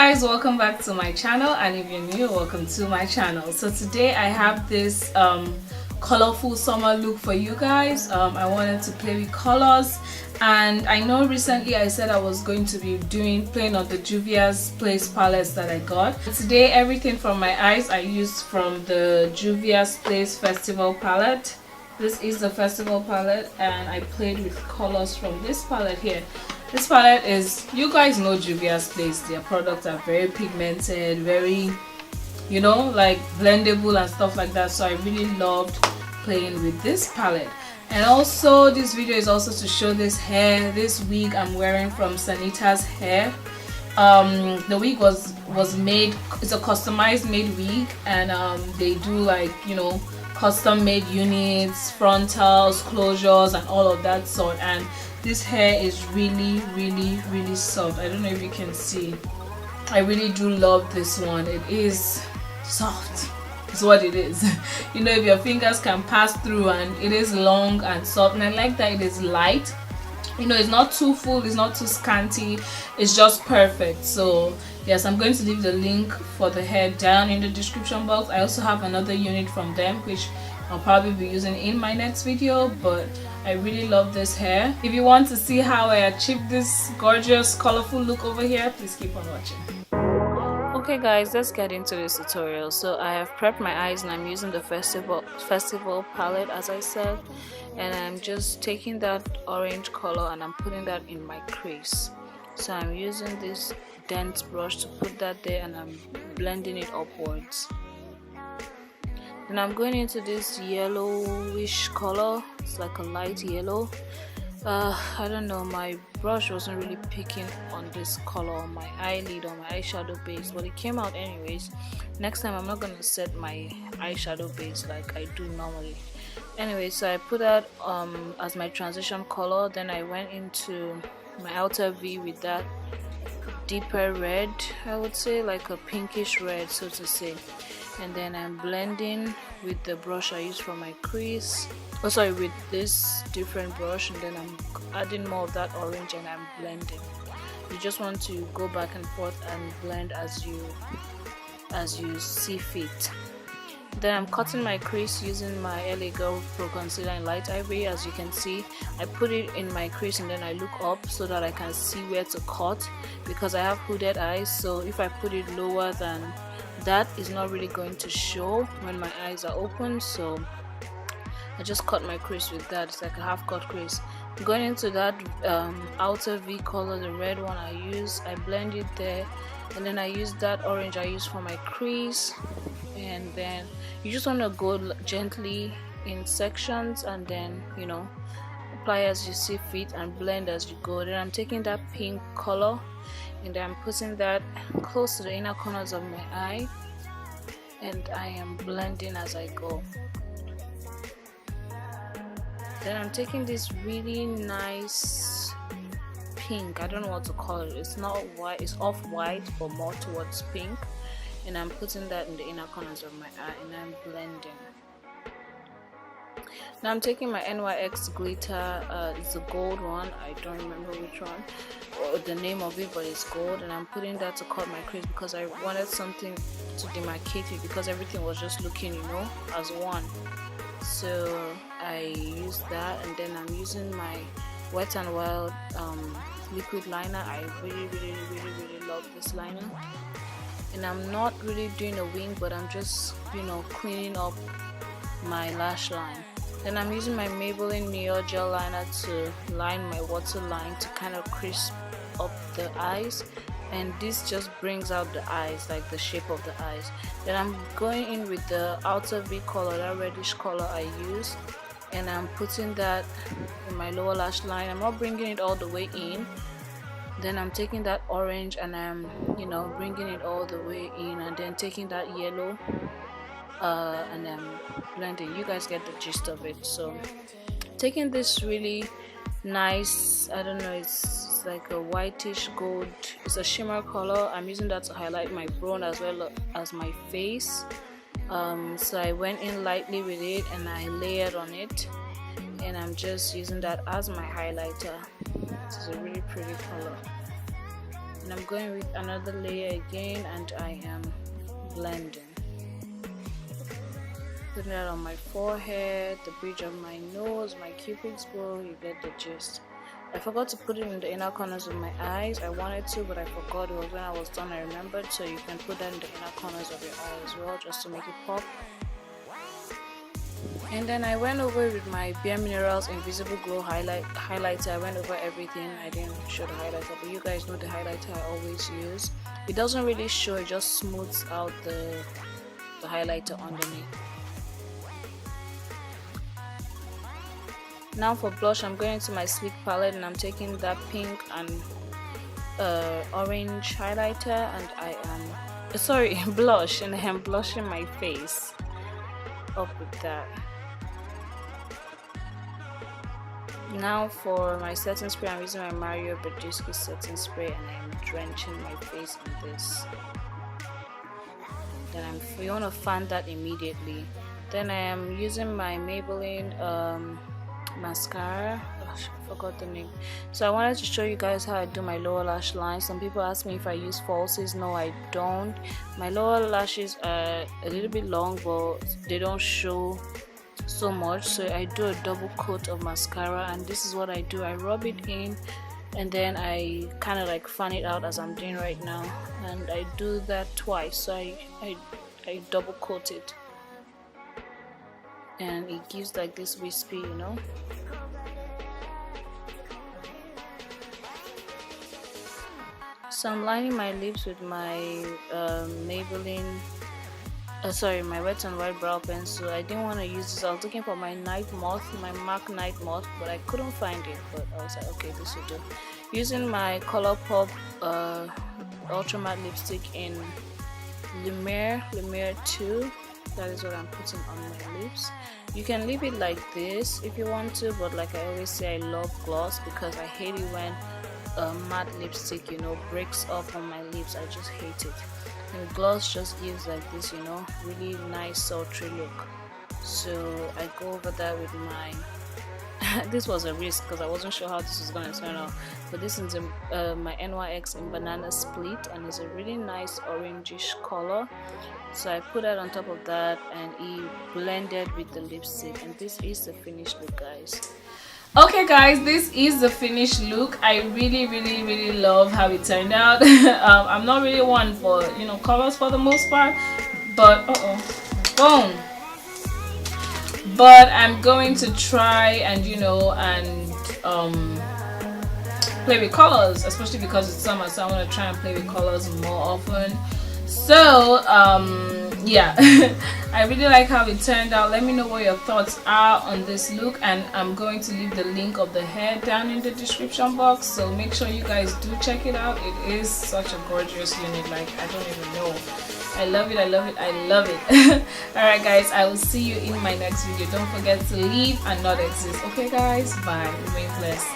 guys, welcome back to my channel, and if you're new, welcome to my channel. So today I have this colorful summer look for you guys. I wanted to play with colors, and I know recently I said I was going to be playing on the Juvia'S place palettes that I got. Today everything from my eyes I used from the Juvia'S place festival palette. This is the festival palette, and I played with colors from this palette here. This palette is, you guys know Juvia'S place, their products are very pigmented, very, you know, like blendable and stuff like that. So I really loved playing with this palette. And also this video is also to show this wig I'm wearing from Sanita's hair. The wig was made, it's a customized made wig, and they do, like, you know, custom made units, frontals, closures, and all of that sort. And this hair is really soft. I don't know if you can see. I really do love this one. It is soft. It's what it is. You know, if your fingers can pass through, and it is long and soft, and I like that it is light. You know, it's not too full, it's not too scanty, it's just perfect. So yes, I'm going to leave the link for the hair down in the description box. I also have another unit from them which I'll probably be using in my next video, but I really love this hair. If you want to see how I achieved this gorgeous colorful look over here, please keep on watching. Okay guys, let's get into this tutorial. So I have prepped my eyes, and I'm using the festival palette, as I said, and I'm just taking that orange color and I'm putting that in my crease. So I'm using this dense brush to put that there, and I'm blending it upwards. Then I'm going into this yellowish color. It's like a light yellow. I don't know, my brush wasn't really picking on this color on my eyelid or my eyeshadow base, but it came out anyways. Next time I'm not gonna set my eyeshadow base like I do normally. Anyway, so I put that as my transition color. Then I went into my outer V with that deeper red, I would say, like a pinkish red, so to say. And then I'm blending with the brush I use for my crease. Oh, sorry, with this different brush, and then I'm adding more of that orange and I'm blending. You just want to go back and forth and blend as you see fit. Then I'm cutting my crease using my LA Girl Pro Concealer in Light Ivory. As you can see, I put it in my crease and then I look up so that I can see where to cut, because I have hooded eyes. So if I put it lower than that, is not really going to show when my eyes are open. So I just cut my crease with that. It's like a half cut crease. Going into that outer V color, the red one I use, I blend it there, and then I use that orange I use for my crease. And then you just want to go gently in sections, and then, you know, apply as you see fit and blend as you go. Then I'm taking that pink color and I'm putting that close to the inner corners of my eye, and I am blending as I go. Then I'm taking this really nice pink, I don't know what to call it, it's not white, it's off white but more towards pink, and I'm putting that in the inner corners of my eye, and I'm blending. Now I'm taking my NYX glitter, it's a gold one, I don't remember which one or the name of it, but it's gold, and I'm putting that to cut my crease because I wanted something to demarcate it, because everything was just looking, you know, as one. So I used that, and then I'm using my Wet n Wild liquid liner. I really love this liner, and I'm not really doing a wing, but I'm just, you know, cleaning up my lash line. Then I'm using my Maybelline Mirror gel liner to line my waterline to kind of crisp up the eyes, and this just brings out the eyes, like the shape of the eyes. Then I'm going in with the outer V color, that reddish color I use, and I'm putting that in my lower lash line. I'm not bringing it all the way in. Then I'm taking that orange and I'm, you know, bringing it all the way in, and then taking that yellow and I'm blending. You guys get the gist of it. So taking this really nice, I don't know, it's like a whitish gold, it's a shimmer color. I'm using that to highlight my brow as well as my face. So I went in lightly with it and I layered on it, and I'm just using that as my highlighter. This is a really pretty color. and I'm going with another layer again, and I am blending. Putting that on my forehead, the bridge of my nose, my cupid's bow. You get the gist. I forgot to put it in the inner corners of my eyes. I wanted to, but I forgot. It was when I was done I remembered. So you can put that in the inner corners of your eye as well, just to make it pop. And then I went over with my Bare Minerals Invisible Glow highlighter. I went over everything. I didn't show the highlighter, but you guys know the highlighter I always use. It doesn't really show, it just smooths out the highlighter underneath. Now for blush, I'm going into my Sleek palette and I'm taking that pink and orange highlighter, and I am blush, and I am blushing my face up with that. Now for my setting spray, I'm using my Mario Badescu setting spray, and I am drenching my face in this. Then you want to fan that immediately. Then I am using my Maybelline mascara. Gosh, I forgot the name. So I wanted to show you guys how I do my lower lash line. Some people ask me if I use falsies. No, I don't. My lower lashes are a little bit long, but they don't show so much, so I do a double coat of mascara, and this is what I do. I rub it in and then I kind of like fan it out as I'm doing right now, and I do that twice. So I double coat it, and it gives like this wispy, you know. So I'm lining my lips with my Maybelline my Wet n Wild brow pencil. I didn't want to use this. I was looking for my Night Moth, my MAC Night Moth, but I couldn't find it. But I was like, okay, this will do. Using my ColourPop Ultra Matte lipstick in Lumiere 2. That is what I'm putting on my lips. You can leave it like this if you want to, but like I always say, I love gloss because I hate it when matte lipstick, you know, breaks up on my lips. I just hate it. And gloss just gives like this, you know, really nice sultry look. So I go over that with my this was a risk because I wasn't sure how this was going to turn out, but this is my NYX in Banana Split, and it's a really nice orangish color. So I put that on top of that, and it blended with the lipstick, and this is the finished look, guys. Okay guys, this is the finished look. I really love how it turned out. I'm not really one for, you know, colors for the most part, but boom. But I'm going to try and, you know, and play with colors, especially because it's summer, so I want to try and play with colors more often. So yeah, I really like how it turned out. Let me know what your thoughts are on this look, and I'm going to leave the link of the hair down in the description box, so make sure you guys do check it out. It is such a gorgeous unit, like I don't even know. I love it, I love it, I love it. Alright guys, I will see you in my next video. Don't forget to leave and not exist. Okay guys, bye. Remain blessed.